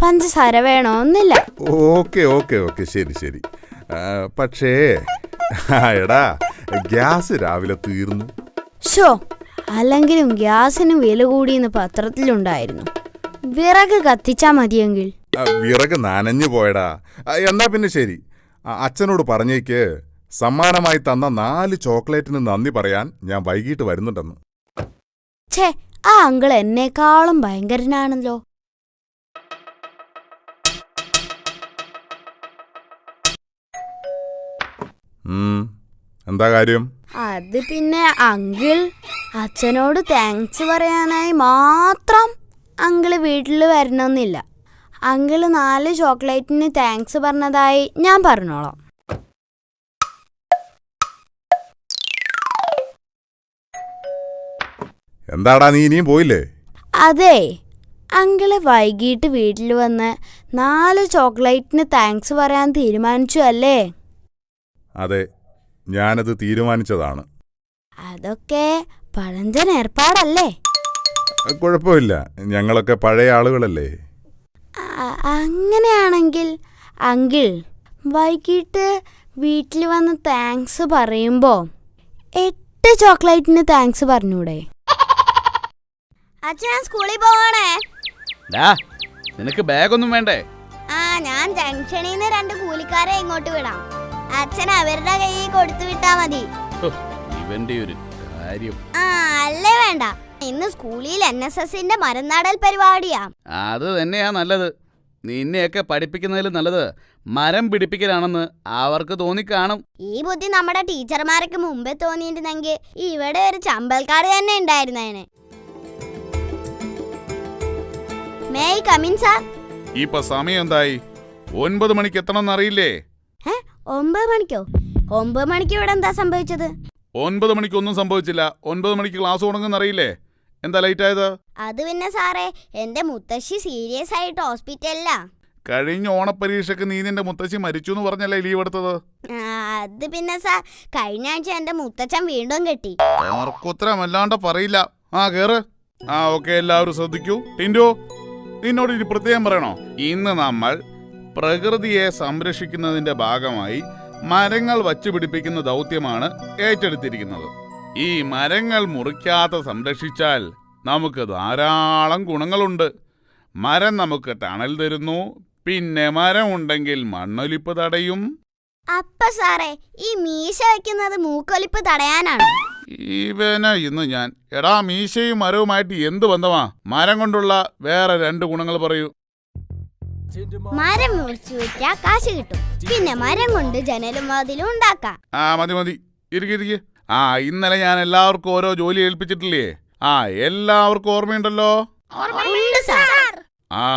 പഞ്ചസാര വേണോന്നില്ല. ഓക്കെ ഓക്കെ ഓക്കെ, ശരി ശരി. പക്ഷേ എടാ, ഗ്യാസ് രാവിലെ തീർന്നു. ഷോ, അല്ലെങ്കിലും ഗ്യാസിന് വില കൂടിയെന്ന് പത്രത്തിലുണ്ടായിരുന്നു. വിറക് കത്തിച്ചാ മതിയെങ്കിൽ. വിറക് നനഞ്ഞു പോയടാ. എന്നാ പിന്നെ ശരി, അച്ഛനോട് പറഞ്ഞേക്ക് സമ്മാനമായി തന്ന 4 ചോക്ലേറ്റിന് നന്ദി പറയാൻ ഞാൻ വൈകിട്ട് വരുന്നുണ്ടെന്ന്. ഛേ, ആ അങ്കിൾ എന്നെക്കാളും ഭയങ്കരനാണല്ലോ. എന്താ കാര്യം? അത് പിന്നെ അങ്കിൾ, അച്ഛനോട് താങ്ക്സ് പറയാനായി മാത്രം അങ്കിള് വീട്ടിൽ വരണമെന്നില്ല. അങ്കിള് 4 ചോക്ലേറ്റിന് താങ്ക്സ് പറഞ്ഞതായി ഞാൻ പറഞ്ഞോളാം. എന്താടാ, നീ ഇനിയും പോയില്ലേ? അതെ, അങ്കിള് വൈകിട്ട് വീട്ടിൽ വന്ന് 4 ചോക്ലേറ്റിന് താങ്ക്സ് പറയാൻ തീരുമാനിച്ചു അല്ലേ? അതെ, ഞാനത് തീരുമാനിച്ചതാണ്. അതൊക്കെ പഴഞ്ചൻ ഏർപ്പാടല്ലേ? കുഴപ്പമില്ല, ഞങ്ങളൊക്കെ പഴയ ആളുകളല്ലേ. അങ്ങനെയാണെങ്കിൽ അങ്കിൾ വൈകിട്ട് വീട്ടിൽ വന്ന് താങ്ക്സ് പറയുമ്പോ 8 ചോക്ലേറ്റിന് താങ്ക്സ് പറഞ്ഞൂടെ? അച്ഛൻ സ്കൂളിൽ പോവാണേ. നിനക്ക് ബാഗൊന്നും വേണ്ടേ? ഞാൻ ജംഗ്ഷനിൽ നിന്ന് 2 കൂലിക്കാരെ ഇങ്ങോട്ട് വിടാം. അച്ഛൻ അവരുടെ കയ്യിൽ കൊടുത്തു വിട്ടാ മതി. ഇവന്റെ ഒരു കാര്യം. അല്ലേ വേണ്ട, ഇന്ന് സ്കൂളിൽ NSSന്റെ മരംനാടൽ പരിപാടിയാ. അത് തന്നെയാ നല്ലത്. നിന്നെയൊക്കെ പഠിപ്പിക്കുന്നതിൽ നല്ലത് മരം പിടിപ്പിക്കലാണെന്ന് അവർക്ക് തോന്നിക്കാണും. ഈ ബുദ്ധി നമ്മുടെ ടീച്ചർമാർക്ക് മുമ്പേ തോന്നിയിരുന്നെങ്കിൽ ഇവിടെ ഒരു ചമ്പൽക്കാർ തന്നെ ഉണ്ടായിരുന്നേനെ. May I come in sir? ഇപ്പൊ സമയം എന്തായി? 9 മണിക്ക് എത്തണമെന്ന് അറിയില്ലേ? 9 മണിക്കോ? 9 മണിക്ക് ഇവിടെ എന്താ സംഭവിച്ചത്? 9 മണിക്കൊന്നും സംഭവിച്ചില്ല. 9 മണിക്ക് ക്ലാസ് തുടങ്ങുന്ന അറിയില്ലേ? എന്താ ലേറ്റ് ആയത്? അത് പിന്നെ സാറേ, എന്റെ മുത്തശ്ശി സീരിയസ് ആയിട്ട് ഹോസ്പിറ്റലിലാ. കഴിഞ്ഞ ഓണപ്പരീക്ഷക്ക് നീ നിന്റെ മുത്തശ്ശി മരിച്ചു എന്ന് പറഞ്ഞല്ലേ ലീവ് എടുത്തത്? അത് പിന്നെ സാർ, കഴിഞ്ഞ ആഴ്ച എന്റെ മുത്തച്ഛൻ വീണ്ടും കെട്ടി. ഓർക്കുത്തരം അല്ലാണ്ട് പറയില്ല. ആ കേറ്. ആ ഓക്കെ, എല്ലാവരും ശ്രദ്ധിക്കൂ. ടിൻഡു, നിന്നോട് ഇനി പ്രത്യേകം പറയണോ? ഇന്ന് നമ്മൾ പ്രകൃതിയെ സംരക്ഷിക്കുന്നതിന്റെ ഭാഗമായി മരങ്ങൾ വച്ചുപിടിപ്പിക്കുന്ന ദൗത്യമാണ് ഏറ്റെടുത്തിരിക്കുന്നത്. ഈ മരങ്ങൾ മുറിക്കാതെ സംരക്ഷിച്ചാൽ നമുക്ക് ധാരാളം ഗുണങ്ങളുണ്ട്. മരം നമുക്ക് തണൽ തരുന്നു, പിന്നെ മരം ഉണ്ടെങ്കിൽ മണ്ണൊലിപ്പ് തടയും. അപ്പ സാറേ, ഈ മീശ വെക്കുന്നത് മൂക്കൊലിപ്പ് തടയാനാണ്. ഇവനെ ഇന്ന് ഞാൻ. എടാ, മീശയും മരവുമായിട്ട് എന്ത് ബന്ധമാ? മരം കൊണ്ടുള്ള വേറെ 2 ഗുണങ്ങൾ പറയൂ. മരം മുറിച്ചു വിറ്റാ കാശ് കിട്ടും, പിന്നെ മരം കൊണ്ട് ജനലും വാതിലും ഉണ്ടാക്കാം. ആ മതി, ഇരിക്കെ. ആ, ഇന്നലെ ഞാൻ എല്ലാവർക്കും ഓരോ ജോലി ഏൽപ്പിച്ചിട്ടില്ലേ? ആ, എല്ലാവർക്കും ഓർമ്മയുണ്ടല്ലോ? ആ,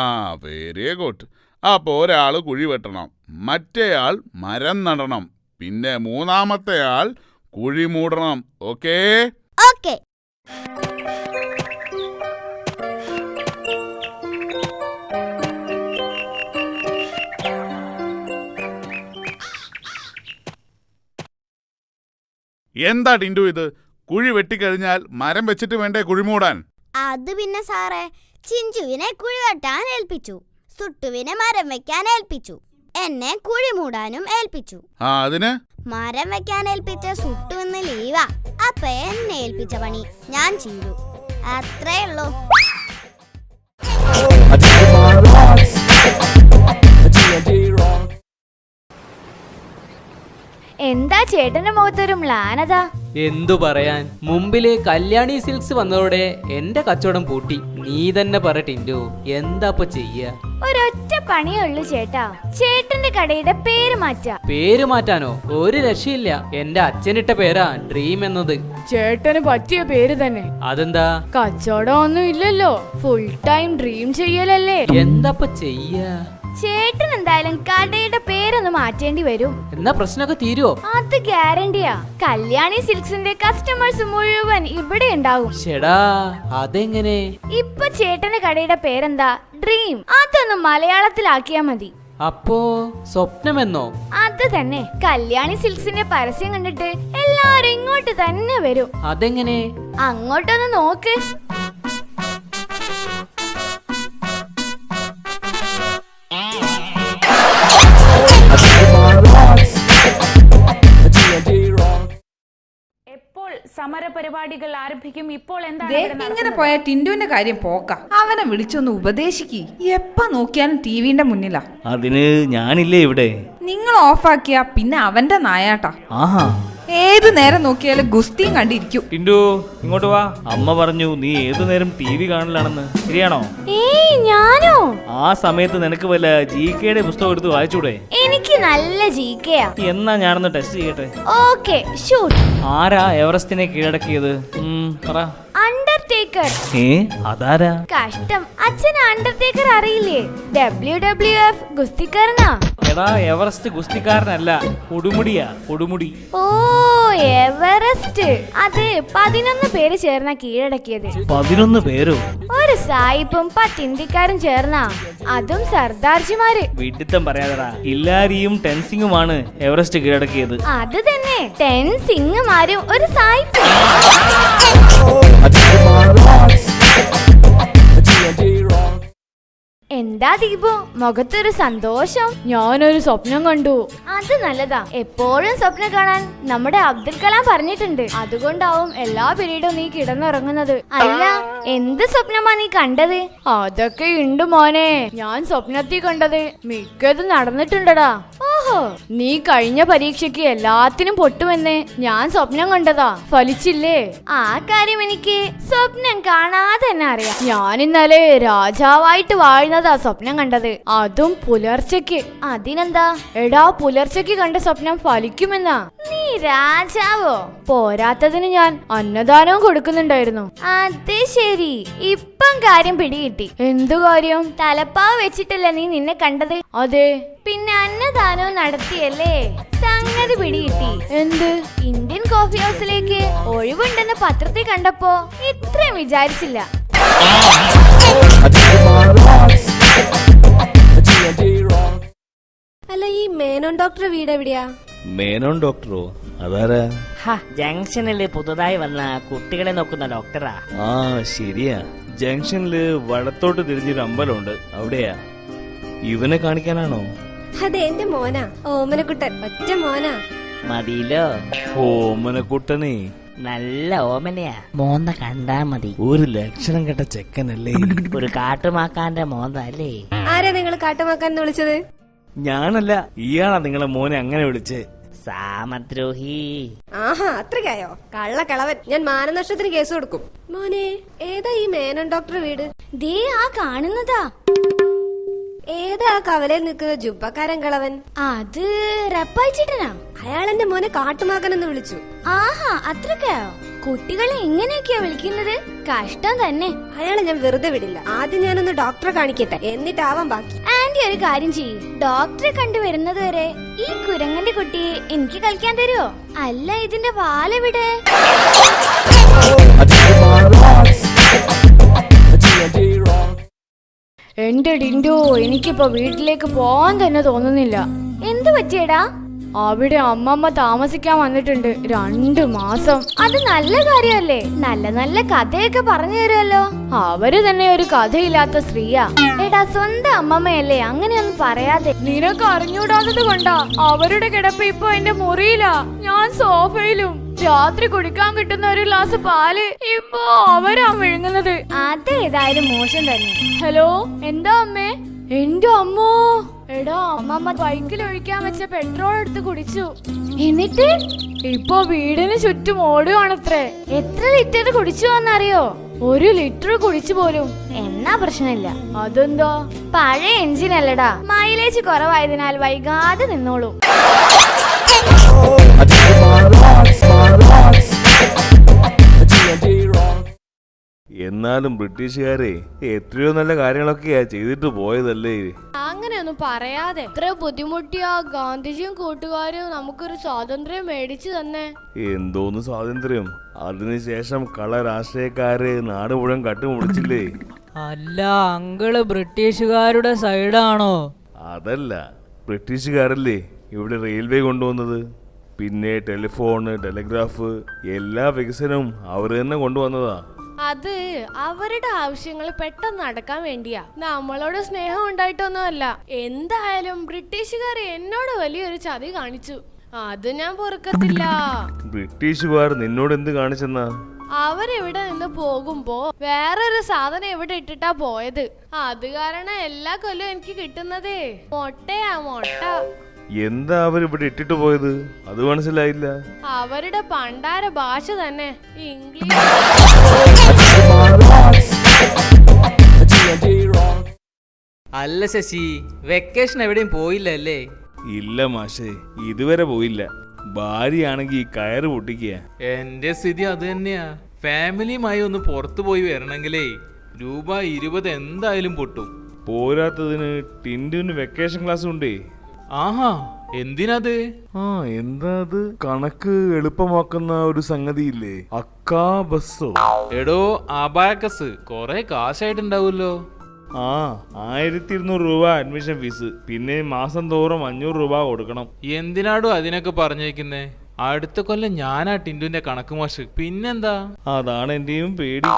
വെരി ഗുഡ്. അപ്പോ ഒരാള് കുഴി വെട്ടണം, മറ്റേയാൾ മരം നടണം, പിന്നെ 3-മത്തെ ആൾ കുഴി മൂടണം. ഓക്കേ? ഓക്കേ. എന്താ ടിൻഡു ഇത്? കുഴി വെട്ടിക്കഴിഞ്ഞാൽ മരം വെച്ചിട്ട് വേണ്ടേ കുഴി മൂടാൻ? അത് പിന്നെ സാറേ, ചിഞ്ചുവിനെ കുഴി വെട്ടാൻ ഏൽപ്പിച്ചു, സുട്ടുവിനെ മരം വെക്കാൻ ഏൽപ്പിച്ചു, എന്നെ കുഴി മൂടാനും ഏൽപ്പിച്ചു. ആ, അതിന് മരം വെക്കാൻ ഏൽപ്പിച്ച സുട്ടുവിന്ന് ലീവാ. അപ്പൊ എന്നെ ഏൽപ്പിച്ച പണി ഞാൻ ചെയ്തു, അത്രേ ഉള്ളൂ. എന്താ ചേട്ടന്റെ മുഖത്തൊരു മ്ലാനത? എന്തു പറയാൻ, മുമ്പില് കല്യാണി സിൽക്സ് വന്നതോടെ എന്റെ കച്ചവടം പൂട്ടി. നീ തന്നെ പറ ടിൻഡു, എന്താപ്പൊ ചെയ്യ? ഒരൊറ്റ പണിയേ ഉള്ളൂ ചേട്ടാ, ചേട്ടന്റെ കടയുടെ പേര് മാറ്റാ. പേര് മാറ്റാനോ? ഒരു രക്ഷയില്ല. എന്റെ അച്ഛനിട്ട പേരാ ഡ്രീം എന്നത്. ചേട്ടന് പറ്റിയ പേര് തന്നെ. അതെന്താ? കച്ചവടം ഒന്നും ഇല്ലല്ലോ, ഫുൾ ടൈം ഡ്രീം ചെയ്യലല്ലേ. എന്താപ്പൊ ചെയ്യ? ചേട്ടൻ എന്തായാലും കടയുടെ പേരൊന്ന് മാറ്റേണ്ടി വരും. എന്നാ പ്രശ്നമൊക്കെ തീരുവോ? അത് ഗ്യാരണ്ടിയാ. കല്യാണി സിൽക്സിന്റെ കസ്റ്റമേഴ്സ് മുഴുവൻ ഇവിടെ ഉണ്ടാവും. ചേടാ, അതെങ്ങനെ? ഇപ്പൊ ചേട്ടന്റെ കടയുടെ പേരെന്താ? ഡ്രീം. അതൊന്ന് മലയാളത്തിലാക്കിയാ മതി. അപ്പോ സ്വപ്നമെന്നോ? അത് തന്നെ. കല്യാണി സിൽക്സിന്റെ പരസ്യം കണ്ടിട്ട് എല്ലാരും ഇങ്ങോട്ട് തന്നെ വരും. അതെങ്ങനെ? അങ്ങോട്ടൊന്ന് നോക്ക്. എപ്പോൾ സമരപരിപാടികൾ ആരംഭിക്കും? ഇപ്പോൾ ഇങ്ങനെ പോയ ടിൻഡുവിന്റെ കാര്യം പോക്ക. അവനെ വിളിച്ചൊന്ന് ഉപദേശിക്ക്. എപ്പ നോക്കിയാലും ടിവിന്റെ മുന്നിലാ. അതിന് ഞാനില്ലേ ഇവിടെ. നിങ്ങൾ ഓഫാക്കിയ പിന്നെ അവന്റെ നായാട്ടാ. ആഹാ, ഏതു നേരം നോക്കിയാലും ഗുസ്തിയും കണ്ടിരിക്കും. ടിൻഡു ഇങ്ങോട്ട് വാ. അമ്മ പറഞ്ഞു നീ ഏതു നേരം TV കാണലാണെന്ന്. ശരിയാണോ? ഏയ്, ഞാനോ? ആ സമയത്ത് നിനക്ക് വല്ല GK പുസ്തകം എടുത്ത് വായിച്ചൂടെ? എനിക്ക് നല്ല GK-യാ. എന്നാ ഞാനൊന്ന് ടെസ്റ്റ് ചെയ്യട്ടെ. Okay, shoot. ആരാ എവറസ്റ്റിനെ കീഴടക്കിയത്? പറ. അണ്ടർടേക്കർ. അതാരാ? കഷ്ടം, അച്ഛന് അണ്ടർടേക്കർ അറിയില്ലേ? WWF ഗുസ്തിക്കാരനാ. എടാ, എവറസ്റ്റ് ഗുസ്തിക്കാരനല്ല, കൊടുമുടിയാ, കൊടുമുടി. ഓ, എവറസ്റ്റ്. അത് 11 പേര് ചേർന്നാ കീഴടക്കിയത്. 11 പേരോ? ഒരു സായിപ്പും 10 ഇന്ത്യക്കാരും ചേർന്നാ, അതും സർദാർജിമാര്. വിഡിത്തം പറയാതടാ. ഹില്ലാരിയും ടെൻസിങ്ങുമാണ് എവറസ്റ്റ് കീഴടക്കിയത്. അത് തന്നെ, 10 സിംഗുമാരും ഒരു സായിപ്പും. എന്താ ദീപു, മുഖത്തൊരു സന്തോഷം? ഞാനൊരു സ്വപ്നം കണ്ടു. അത് നല്ലതാ. എപ്പോഴും സ്വപ്നം കാണാൻ നമ്മുടെ അബ്ദുൽ കലാം പറഞ്ഞിട്ടുണ്ട്. അതുകൊണ്ടാവും എല്ലാ പീരീഡും നീ കിടന്നുറങ്ങുന്നത്. അല്ല, എന്ത് സ്വപ്നമാ നീ കണ്ടത്? അതൊക്കെ ഉണ്ട് മോനെ. ഞാൻ സ്വപ്നത്തിൽ കണ്ടത് മിക്കതും നടന്നിട്ടുണ്ടടാ. ഓഹോ, നീ കഴിഞ്ഞ പരീക്ഷയ്ക്ക് എല്ലാത്തിനും പൊട്ടുമെന്ന് ഞാൻ സ്വപ്നം കണ്ടതാ. ഫലിച്ചില്ലേ? ആ കാര്യം എനിക്ക് സ്വപ്നം കാണാതെ തന്നെ അറിയാം. ഞാൻ ഇന്നലെ രാജാവായിട്ട് വാഴുന്നതാ സ്വപ്നം കണ്ടത്, അതും പുലർച്ചയ്ക്ക്. അതിനെന്താ? എടാ, പുലർച്ചയ്ക്ക് കണ്ട സ്വപ്നം ഫലിക്കുമെന്നാ. നീ രാജാവോ? പോരാത്തതിന് ഞാൻ അന്നദാനവും കൊടുക്കുന്നുണ്ടായിരുന്നു. അത് ശരി, ഇപ്പം കാര്യം പിടികിട്ടി. എന്തു കാര്യം? തലപ്പാവ് വെച്ചിട്ടല്ലേ നീ നിന്നെ കണ്ടത്? അതെ. പിന്നെ അന്നദാനവും നടത്തിയല്ലേ? സംഗതി പിടികിട്ടി. എന്ത്? ഇന്ത്യൻ കോഫി ഹൗസിലേക്ക് ഒഴിവുണ്ടെന്ന് പത്രത്തിൽ കണ്ടപ്പോ ഇത്രയും വിചാരിച്ചില്ല. അല്ല, ഈ മേനോൻ ഡോക്ടർ വീട് എവിടെയാ? മേനോൻ ഡോക്ടറോ? അതാരാ? ജംഗ്ഷനില് പുതുതായി വന്ന കുട്ടികളെ നോക്കുന്ന ഡോക്ടറാ. ആ ശരിയാ, ജംഗ്ഷനില് വടത്തോട്ട് തിരിഞ്ഞൊരു അമ്പലമുണ്ട്, അവിടെയാ. ഇവനെ കാണിക്കാനാണോ? അതെ, എന്റെ മോനാ, ഓമനക്കുട്ടൻ. ഒറ്റ മോനാ. മതിയിലോ? ഓമനക്കുട്ടനെ നല്ല ഓമനയാ. മോന്ത കണ്ടാ മതി. ഒരു ലക്ഷണം കെട്ട ചെക്കനല്ലേ? ഒരു കാട്ടുമാക്കാന്റെ മോന്ത അല്ലേ? ആരാ നിങ്ങൾ കാട്ടുമാക്കാൻ വിളിച്ചത്? ഞാനല്ല, ഇയാളാ നിങ്ങളെ മോനെ അങ്ങനെ വിളിച്ചേ. സാമദ്രോഹി. ആഹാ, അത്രയ്ക്കായോ? കള്ളക്കളവൻ. ഞാൻ മാനനഷ്ടത്തിന് കേസ് കൊടുക്കും. മോനെ, ഏതാ ഈ മേനോൻ ഡോക്ടർ വീട്? ദേ ആ കാണുന്നതാ. ഏതാ ആ കവലയിൽ നിൽക്കുന്ന ജുബക്കാരൻ കളവൻ? അത് റപ്പായിച്ചിട്ടനാ. അയാൾ എന്റെ മോനെ കാട്ടുമാക്കാനെന്ന് വിളിച്ചു. ആഹാ, അത്രയ്ക്കായോ? കുട്ടികളെ എങ്ങനെയൊക്കെയാ വിളിക്കുന്നത്? കഷ്ടം തന്നെ. അയാളെ ഞാൻ വെറുതെ വിടില്ല. ആദ്യം ഞാനൊന്ന് ഡോക്ടറെ കാണിക്കട്ടെ, എന്നിട്ടാവാൻ ബാക്കി. ആന്റി ഒരു കാര്യം ചെയ്യ്, ഡോക്ടറെ കണ്ടുവരുന്നത് വരെ ഈ കുരങ്ങന്റെ കുട്ടിയെ എനിക്ക് കളിക്കാൻ തരുമോ? അല്ല, ഇതിന്റെ വാലെവിടെ? എന്റെ ഡിൻഡോ, എനിക്കിപ്പോ വീട്ടിലേക്ക് പോവാൻ തന്നെ തോന്നുന്നില്ല. എന്തു പറ്റിയടാ? അവിടെ അമ്മമ്മ താമസിക്കാൻ വന്നിട്ടുണ്ട് 2 മാസം. അത് നല്ല കാര്യല്ലേ? നല്ല നല്ല കഥയൊക്കെ പറഞ്ഞു തരുമല്ലോ. അവര് തന്നെ ഒരു കഥയില്ലാത്ത സ്ത്രീയാ. എടാ, സ്വന്തം അമ്മമ്മയല്ലേ, അങ്ങനെയൊന്നും പറയാതെ. നിനക്ക് അറിഞ്ഞൂടാത്തത് കൊണ്ടാ. അവരുടെ കിടപ്പ് ഇപ്പൊ എന്റെ മുറിയിലാ, ഞാൻ സോഫയിലും. രാത്രി കുടിക്കാൻ കിട്ടുന്ന ഒരു ഗ്ലാസ് പാല് ഇപ്പൊ അവരാ വിഴുങ്ങുന്നത്. അതേതായാലും മോശം തന്നെ. ഹലോ, എന്താ അമ്മേ? എന്റെ അമ്മോ, എടാ അമ്മമ്മ ബൈക്കിൽ ഒഴിക്കാൻ വെച്ച പെട്രോൾ എടുത്ത് കുടിച്ചു. എന്നിട്ട് ഇപ്പൊ വീടിന് ചുറ്റും ഓടുകയാണത്രേ. എത്ര ലിറ്റർ കുടിച്ചു എന്നറിയോ? 1 ലിറ്റർ കുടിച്ചു പോലും. എന്നാ പ്രശ്നമില്ല. അതെന്താ? പഴയ എഞ്ചിൻ അല്ലടാ, മൈലേജ് കുറവായതിനാൽ വൈകാതെ നിന്നോളൂ. എന്നാലും ബ്രിട്ടീഷുകാരെ എത്രയോ നല്ല കാര്യങ്ങളൊക്കെയാ ചെയ്തിട്ട് പോയതല്ലേ? അങ്ങനെയൊന്നും പറയാതെ. എത്ര ബുദ്ധിമുട്ടിയാ ഗാന്ധിജിയും കൂട്ടുകാരും നമുക്കൊരു സ്വാതന്ത്ര്യം മേടിച്ചു തന്നെ. എന്തോന്ന് സ്വാതന്ത്ര്യം? അതിനുശേഷം കള രാഷ്ട്രീയക്കാര് നാട് മുഴുവൻ കട്ടുമുടിച്ചില്ലേ? അല്ല അങ്കിള് ബ്രിട്ടീഷുകാരുടെ സൈഡാണോ? അതല്ല, ബ്രിട്ടീഷുകാരല്ലേ ഇവിടെ റെയിൽവേ കൊണ്ടുവന്നത്. പിന്നെ ടെലിഫോണ്, ടെലിഗ്രാഫ്, എല്ലാ വികസനവും അവർ തന്നെ കൊണ്ടുവന്നതാ. അത് അവരുടെ ആവശ്യങ്ങൾ പെട്ടെന്ന് നടക്കാൻ വേണ്ടിയാ. നമ്മളോട് സ്നേഹം ഉണ്ടായിട്ടൊന്നും അല്ല. എന്തായാലും ബ്രിട്ടീഷുകാർ എന്നോട് വലിയൊരു ചതി കാണിച്ചു. അത് ഞാൻ പൊറുക്കത്തില്ല. ബ്രിട്ടീഷുകാർ നിന്നോട് എന്ത് കാണിച്ചെന്നാ? അവരിവിടെ നിന്ന് പോകുമ്പോ വേറൊരു സാധനം ഇവിടെ ഇട്ടിട്ടാ പോയത്. അത് കാരണം എല്ലാ കൊല്ലവും എനിക്ക് കിട്ടുന്നതേ മൊട്ടയാ, മൊട്ട. എന്താ അവരിവിടെ ഇട്ടിട്ട് പോയത്? അത് മനസ്സിലായില്ല. അവരുടെ പണ്ടാര ഭാഷ തന്നെ ഇംഗ്ലീഷ്. അല്ല ശശി, വെക്കേഷൻ എവിടെയും പോയില്ലല്ലേ? ഇല്ല മാഷേ, ഇതുവരെ പോയില്ല. ഭാര്യയാണെങ്കിൽ കയറ് പൊട്ടിക്കുക. എന്റെ സ്ഥിതി അത് തന്നെയാ. ഫാമിലിയുമായി ഒന്ന് പുറത്തു പോയി വരണമെങ്കിലേ ₹20 എന്തായാലും പൊട്ടും. പോരാത്തതിന് ടിൻഡുവിന് വെക്കേഷൻ ക്ലാസ് ഉണ്ടേ. ആഹാ, എന്തിനത്? എന്താ അത്? കണക്ക് എളുപ്പമാക്കുന്ന ഒരു സംഗതിയില്ലേ, അക്കാ ബസ്സോ? എടോ അബാക്കസ്, കൊറേ കാശായിട്ടുണ്ടാവുമല്ലോ. 1200 രൂപ അഡ്മിഷൻ ഫീസ്, പിന്നെ മാസം തോറും 500 രൂപ കൊടുക്കണം. എന്തിനാടോ അതിനൊക്കെ പറഞ്ഞേക്കുന്നേ? അടുത്ത കൊല്ലം ഞാനാ ടിൻഡുവിന്റെ കണക്ക് മാഷ്. പിന്നെന്താ? അതാണ് എന്റെയും പേടി.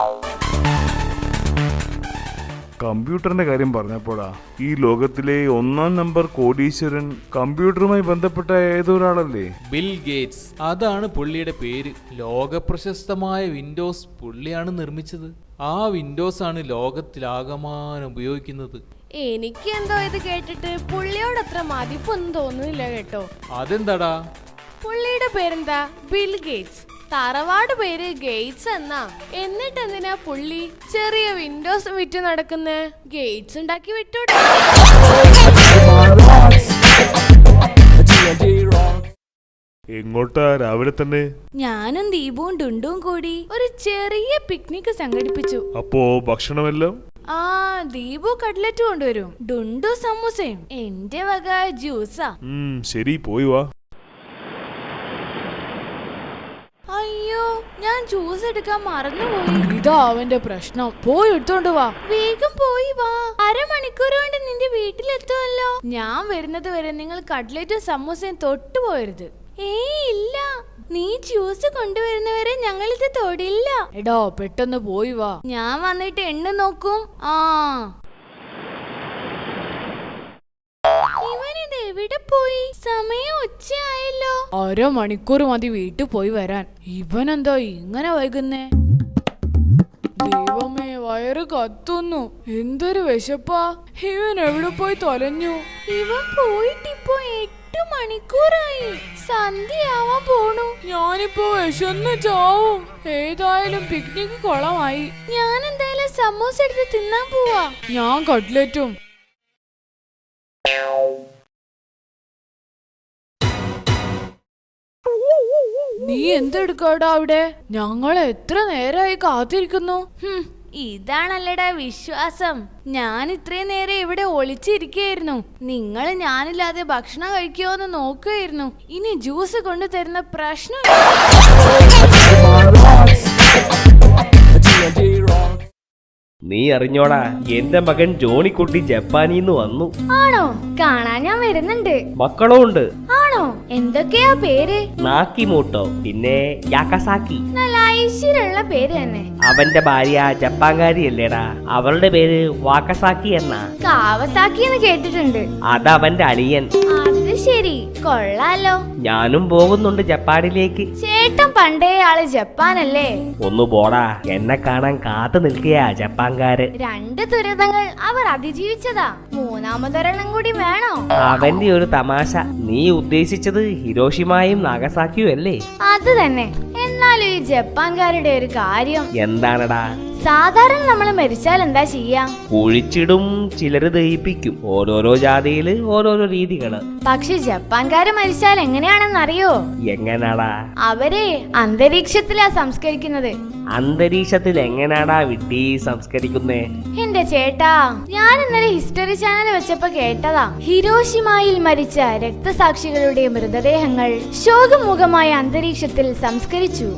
കമ്പ്യൂട്ടറിന്റെ കാര്യം പറഞ്ഞപ്പോഴാ, ഈ ലോകത്തിലെ 1ാം നമ്പർ കോടീശ്വരൻ കമ്പ്യൂട്ടറുമായി ബന്ധപ്പെട്ട ഏതൊരാളല്ലേ? Bill Gates. അതാണ് പുള്ളിയുടെ പേര്. ലോകപ്രശസ്തമായ വിൻഡോസ് പുള്ളിയാണ് നിർമ്മിച്ചത്. ആ വിൻഡോസ് ആണ് ലോകത്തിലാകമാനം ഉപയോഗിക്കുന്നത്. എനിക്ക് എന്തോ ഇത് കേട്ടിട്ട് പുള്ളിയോട് അത്ര മതിപ്പൊന്നും തോന്നുന്നില്ല കേട്ടോ. അതെന്താടാ? പുള്ളിയുടെ പേരെന്താ? Bill Gates. തറവാട് പേര് ഗേറ്റ്സ് എന്നാ. എന്നിട്ട് എന്തിനാ പുള്ളി ചെറിയ വിൻഡോസ് വിറ്റ് നടക്കുന്നേ? ഗേറ്റ്സ് ഉണ്ടാക്കി വിട്ടൂടെ? എങ്ങോട്ടാ രാവിലെ തന്നെ? ഞാനും ദീപുവും ഡുണ്ടും കൂടി ഒരു ചെറിയ പിക്നിക് സംഘടിപ്പിച്ചു. അപ്പോ ഭക്ഷണമെല്ലാം? ദീപു കട്ട്ലറ്റ് കൊണ്ടുവരും, ഡുണ്ടു സമൂസയും, എന്റെ വക ജ്യൂസാ. ശരി, പോയി വാ. അയ്യോ, ഞാൻ ജ്യൂസ് എടുക്കാൻ മറന്നുപോയി. ഇതാ അവന്റെ പ്രശ്നം. പോയി എടുത്തോണ്ട് വാ. വേഗം പോയി വാ. അരമണിക്കൂർ കൊണ്ട് നിന്റെ വീട്ടിലെത്തുമല്ലോ. ഞാൻ വരുന്നത് വരെ നിങ്ങൾ കട്ട്ലേറ്റും സമൂസയും തൊട്ടുപോയരുത്. ഏയ് ഇല്ല, നീ ജ്യൂസ് കൊണ്ടുവരുന്നവരെ ഞങ്ങളിത് തൊടില്ല. എടോ, പെട്ടെന്ന് പോയി വാ. ഞാൻ വന്നിട്ട് എണ്ണ നോക്കും. ഇവനിത് എവിടെ പോയി? സമയം ഉച്ചയായല്ലോ. അരമണിക്കൂർ മതി വീട്ടിൽ പോയി വരാൻ. ഇവനെന്താ ഇങ്ങനെ വൈകുന്നേ? ദൈവമേ, വയറ് കത്തുന്നു. എന്തൊരു വിശപ്പാ. ഇവൻ എവിടെ പോയി തൊലഞ്ഞു? ഇവൻ പോയിട്ടിപ്പോ 8 മണിക്കൂറായി. സന്ധ്യയാവാൻ പോണു. ഞാനിപ്പോ വിശന്ന് ചാവും. ഏതായാലും പിക്നിക് കൊളമായി. ഞാൻ എന്തായാലും സമൂസ എടുത്ത് തിന്നാൻ പോവാ. ഞാൻ കട്ട്ലേറ്റും. നീ എന്തെടുക്കാടാ അവിടെ? ഞങ്ങൾ എത്ര നേരമായി കാത്തിരിക്കുന്നു. ഇതാണല്ലടാ വിശ്വാസം. ഞാൻ ഇത്രയും നേരം ഇവിടെ ഒളിച്ചിരിക്കുകയായിരുന്നു. നിങ്ങൾ ഞാനില്ലാതെ ഭക്ഷണം കഴിക്കുമോന്ന് നോക്കുകയായിരുന്നു. ഇനി ജ്യൂസ് കൊണ്ടു തരുന്ന പ്രശ്നം. നീ അറിഞ്ഞോടാ, എന്റെ മകൻ ജോണിക്കുട്ടി ജപ്പാനിന്ന് വന്നു. ആണോ? കാണാൻ ഞാൻ വരുന്നുണ്ട്. മക്കളും ഉണ്ട്. ആണോ? എന്തൊക്കെയാ പേര്? നാക്കിമോട്ടോ, പിന്നെ യാക്കസാക്കി. നല്ല ഐശ്വര്യമുള്ള പേര് തന്നെ. അവന്റെ ഭാര്യ ജപ്പാൻകാരിയല്ലേടാ, അവളുടെ പേര് വാക്കസാക്കി എന്നാ. കാവസാക്കി എന്ന് കേട്ടിട്ടുണ്ട്. അതവന്റെ അളിയൻ. അത് ശരി, കൊള്ളാലോ. ഞാനും പോകുന്നുണ്ട് ജപ്പാനിലേക്ക്. ചേട്ടൻ പണ്ടേ ആള് ജപ്പാനല്ലേ? ഒന്ന് പോടാ, എന്നെ കാണാൻ കാത്തു നിൽക്കുകയാ ജപ്പാൻകാര്. 2 ദുരിതങ്ങൾ അവർ അതിജീവിച്ചതാ. മൂന്നാമതൊരെണ്ണം കൂടി വേണോ? അവന്റെ ഒരു തമാശ. നീ ഉദ്ദേശിച്ചത് ഹിരോഷിമയും നാഗസാക്കിയും അല്ലേ? അത് തന്നെ. എന്നാലും ഈ ജപ്പാൻകാരുടെ ഒരു കാര്യം എന്താണടാ? സാധാരണ നമ്മൾ മരിച്ചാൽ എന്താ ചെയ്യാ? കുഴിച്ചിടും, ചിലര് ദഹിപ്പിക്കും. ഓരോരോ ജാതിയില് ഓരോരോ രീതികള്. പക്ഷെ ജപ്പാൻകാര് മരിച്ചാൽ എങ്ങനെയാണെന്നറിയോ? എങ്ങനാടാ? അവരെ അന്തരീക്ഷത്തിലാ സംസ്കരിക്കുന്നത്. അന്തരീക്ഷത്തിൽ എങ്ങനാടാ വിട്ടി സംസ്കരിക്കുന്നേ? എന്റെ ചേട്ടാ, ഞാൻ ഇന്നലെ ഹിസ്റ്ററി ചാനൽ വെച്ചപ്പോ കേട്ടതാ. ഹിരോഷിമയിൽ മരിച്ച രക്തസാക്ഷികളുടെ മൃതദേഹങ്ങൾ ശോകമുഖമായ അന്തരീക്ഷത്തിൽ സംസ്കരിച്ചു.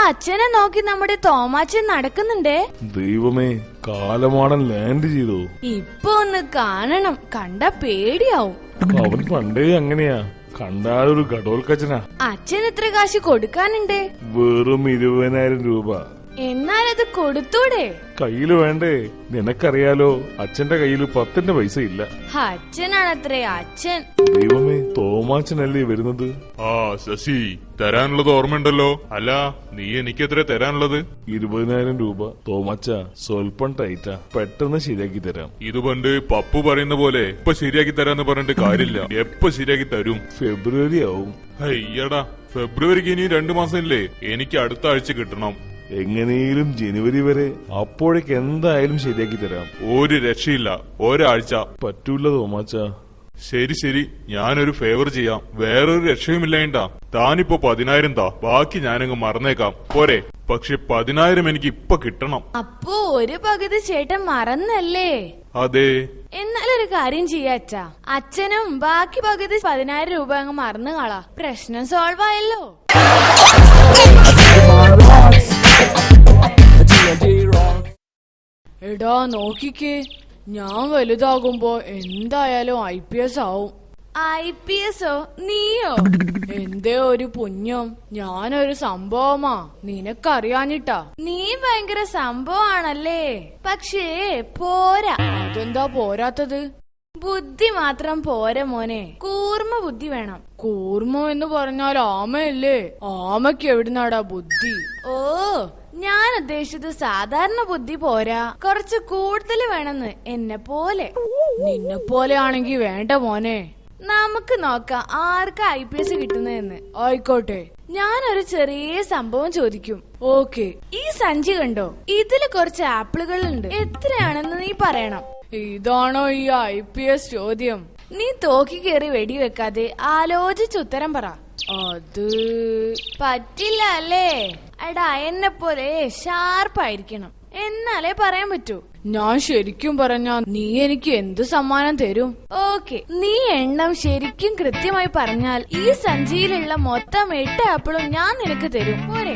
അച്ഛനെ നോക്കി നമ്മുടെ തോമാച്ചൻ നടക്കുന്നുണ്ടേ. ദൈവമേ, കാലമാടൻ ലാൻഡ് ചെയ്തോ? ഇപ്പൊ ഒന്ന് കാണണം. കണ്ട പേടിയാവും. അവൻ പണ്ടേ അങ്ങനെയാ. കണ്ടാലൊരു ഘടോൽക്കച്ചനാ. അച്ഛൻ എത്ര കാശ് കൊടുക്കാനുണ്ട്? വെറും 20,000 രൂപ. എന്നാലത് കൊടുത്തൂടെ? കയ്യില് വേണ്ടേ? നിനക്കറിയാലോ, അച്ഛന്റെ കയ്യില് 10 പൈസ ഇല്ല. അച്ഛനാണത്രേ അച്ഛൻ. ദൈവമേ, തോമാച്ചനല്ലേ വരുന്നത്? ആ ശശി, തരാനുള്ളത് ഓർമ്മയുണ്ടല്ലോ. അല്ല, നീ എനിക്ക് എത്ര തരാനുള്ളത്? 20,000 രൂപ. തോമാച്ച, സ്വൽപ്പം ടൈറ്റാ, പെട്ടെന്ന് ശരിയാക്കി തരാം. ഇത് പണ്ട് പപ്പു പറയുന്ന പോലെ ഇപ്പൊ ശരിയാക്കി തരാന്ന് പറഞ്ഞിട്ട് കാര്യമില്ല. എപ്പൊ ശരിയാക്കി തരും? ഫെബ്രുവരി ആവും. അയ്യടാ, ഫെബ്രുവരിക്ക് ഇനി 2 മാസം ഇല്ലേ? എനിക്ക് അടുത്ത ആഴ്ച കിട്ടണം. എങ്ങനെയും ജനുവരി വരെ. അപ്പോഴേക്ക് എന്തായാലും ശരിയാക്കി തരാം. ഒരു രക്ഷയില്ല, ഒരാഴ്ച പറ്റൂല തോമാച്ച. ശരി ശരി, ഞാനൊരു ഫേവർ ചെയ്യാം. വേറൊരു രക്ഷയുമില്ലേണ്ടാ. താനിപ്പോ 10,000 താ, ബാക്കി ഞാനങ്ങ് മറന്നേക്കാം, പോരെ? പക്ഷെ 10,000 എനിക്ക് ഇപ്പൊ കിട്ടണം. അപ്പോ ഒരു പകുതി ചേട്ടൻ മറന്നല്ലേ? അതെ. എന്നാലൊരു കാര്യം ചെയ്യാച്ചാ, അച്ഛനും ബാക്കി പകുതി 10,000 രൂപ അങ്ങ് മറന്നു കളാ. പ്രശ്നം സോൾവ് ആയല്ലോ. എടാ നോക്കിക്കേ, ഞാൻ വലുതാകുമ്പോ എന്തായാലും IPS ആവും. IPSോ? നീയോ? എന്തേ ഒരു പുണ്യം. ഞാനൊരു സംഭവമാ, നിനക്കറിയാഞ്ഞിട്ടാ. നീ ഭയങ്കര സംഭവമാണല്ലേ. പക്ഷേ പോരാ. അതെന്താ പോരാത്തത്? ബുദ്ധി മാത്രം പോരാ മോനെ, കൂർമ്മ ബുദ്ധി വേണം. കൂർമ്മ എന്ന് പറഞ്ഞാൽ ആമയല്ലേ? ആമയ്ക്ക് എവിടുന്നാടാ ബുദ്ധി? ഓ, ഞാൻ ഉദ്ദേശിച്ചത് സാധാരണ ബുദ്ധി പോരാ, കുറച്ച് കൂടുതൽ വേണമെന്ന്. എന്നെ പോലെ. നിന്നെ പോലെ ആണെങ്കി വേണ്ട മോനെ. നമുക്ക് നോക്കാം ആർക്കാ IPS കിട്ടുന്നതെന്ന്. ആയിക്കോട്ടെ, ഞാനൊരു ചെറിയ സംഭവം ചോദിക്കും. ഓക്കെ, ഈ സഞ്ചി കണ്ടോ? ഇതില് കുറച്ച് ആപ്പിളുകളുണ്ട്. എത്രയാണെന്ന് നീ പറയണം. ഇതാണോ ഈ IPS ചോദ്യം? നീ തോക്കി കയറി വെടിവെക്കാതെ ആലോചിച്ച് ഉത്തരം പറ. അത് പറ്റില്ല അല്ലേ? എടാ, എന്നെ പോലെ ഷാർപ്പായിരിക്കണം, എന്നാലേ പറയാൻ പറ്റൂ. ഞാൻ ശരിക്കും പറഞ്ഞാ നീ എനിക്ക് എന്ത് സമ്മാനം തരും? ഓക്കെ, നീ എണ്ണം ശരിക്കും കൃത്യമായി പറഞ്ഞാൽ ഈ സഞ്ചിയിലുള്ള മൊത്തം 8 ആപ്പിളും ഞാൻ നിനക്ക് തരും. പോരെ?